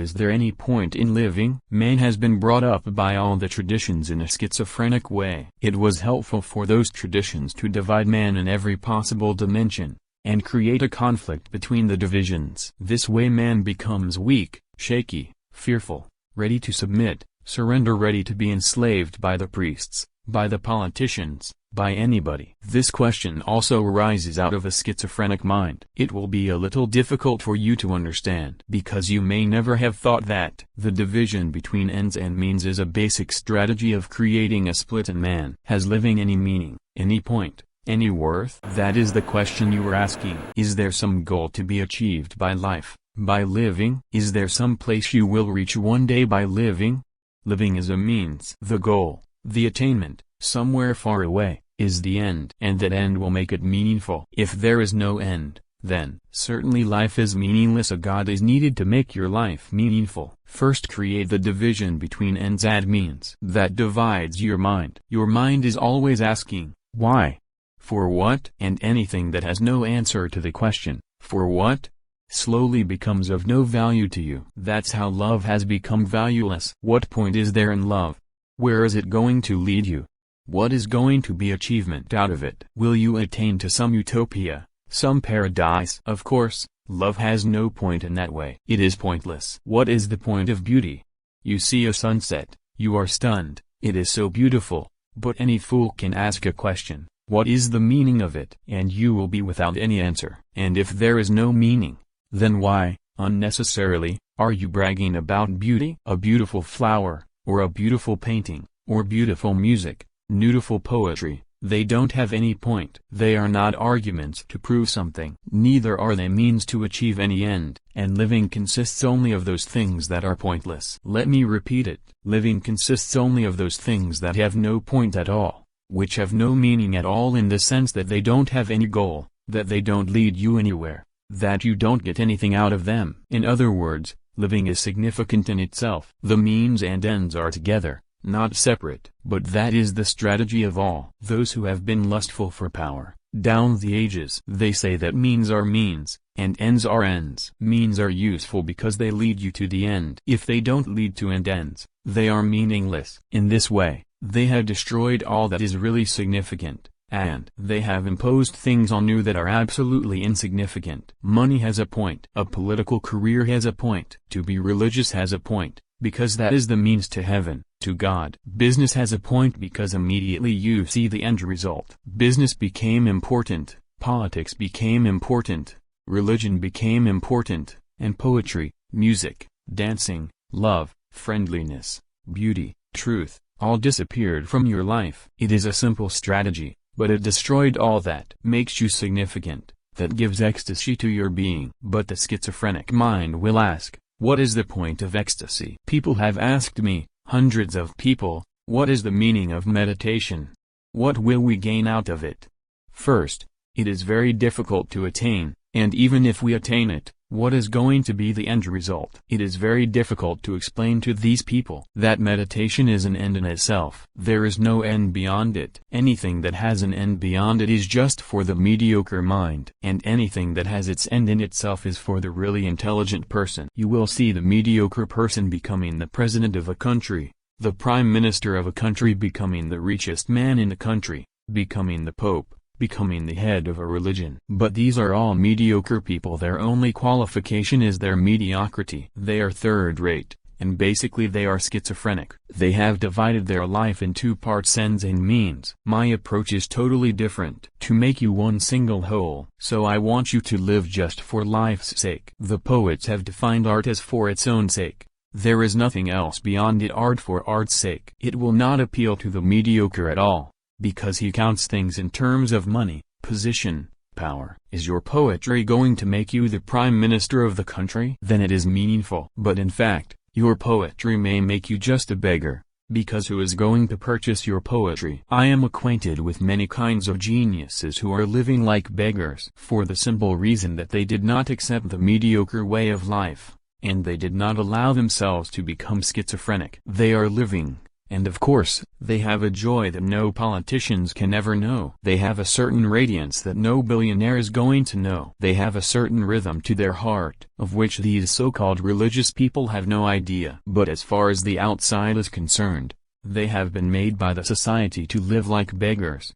Is there any point in living? Man has been brought up by all the traditions in a schizophrenic way. It was helpful for those traditions to divide man in every possible dimension, and create a conflict between the divisions. This way man becomes weak, shaky, fearful, ready to submit, surrender, ready to be enslaved by the priests, by the politicians, by anybody. This question also arises out of a schizophrenic mind. It will be a little difficult for you to understand, because you may never have thought that the division between ends and means is a basic strategy of creating a split in man. Has living any meaning, any point, any worth? That is the question you are asking. Is there some goal to be achieved by life, by living? Is there some place you will reach one day by living? Living is a means. The goal, the attainment, somewhere far away, is the end. And that end will make it meaningful. If there is no end, then certainly life is meaningless. A God is needed to make your life meaningful. First create the division between ends and means. That divides your mind. Your mind is always asking, why? For what? And anything that has no answer to the question, for what? Slowly becomes of no value to you. That's how love has become valueless. What point is there in love? Where is it going to lead you? What is going to be achievement out of it? Will you attain to some utopia, some paradise? Of course, love has no point in that way. It is pointless. What is the point of beauty? You see a sunset, you are stunned, it is so beautiful, but any fool can ask a question, what is the meaning of it? And you will be without any answer. And if there is no meaning, then why, unnecessarily, are you bragging about beauty? A beautiful flower, or a beautiful painting, or beautiful music, beautiful poetry, they don't have any point. They are not arguments to prove something. Neither are they means to achieve any end, and living consists only of those things that are pointless. Let me repeat it. Living consists only of those things that have no point at all, which have no meaning at all in the sense that they don't have any goal, that they don't lead you anywhere, that you don't get anything out of them. In other words, living is significant in itself. The means and ends are together, not separate. But that is the strategy of all those who have been lustful for power, down the ages. They say that means are means, and ends are ends. Means are useful because they lead you to the end. If they don't lead to ends, they are meaningless. In this way, they have destroyed all that is really significant, and they have imposed things on you that are absolutely insignificant. Money has a point. A political career has a point. To be religious has a point, because that is the means to heaven, to God. Business has a point because immediately you see the end result. Business became important, politics became important, religion became important, and poetry, music, dancing, love, friendliness, beauty, truth, all disappeared from your life. It is a simple strategy, but it destroyed all that makes you significant, that gives ecstasy to your being. But the schizophrenic mind will ask, what is the point of ecstasy? People have asked me, hundreds of people, what is the meaning of meditation? What will we gain out of it? First, it is very difficult to attain, and even if we attain it, what is going to be the end result? It is very difficult to explain to these people that meditation is an end in itself. There is no end beyond it. Anything that has an end beyond it is just for the mediocre mind, and anything that has its end in itself is for the really intelligent person. You will see the mediocre person becoming the president of a country, the prime minister of a country, becoming the richest man in the country, becoming the pope, becoming the head of a religion. But these are all mediocre people. Their only qualification is their mediocrity. They are third-rate, and basically they are schizophrenic. They have divided their life in two parts, ends and means. My approach is totally different, to make you one single whole. So I want you to live just for life's sake. The poets have defined art as for its own sake. There is nothing else beyond it. Art for art's sake. It will not appeal to the mediocre at all, because he counts things in terms of money, position, power. Is your poetry going to make you the prime minister of the country? Then it is meaningful. But in fact, your poetry may make you just a beggar, because who is going to purchase your poetry? I am acquainted with many kinds of geniuses who are living like beggars, for the simple reason that they did not accept the mediocre way of life, and they did not allow themselves to become schizophrenic. They are living, And of course, they have a joy that no politicians can ever know. They have a certain radiance that no billionaire is going to know. They have a certain rhythm to their heart, of which these so-called religious people have no idea. But as far as the outside is concerned, they have been made by the society to live like beggars.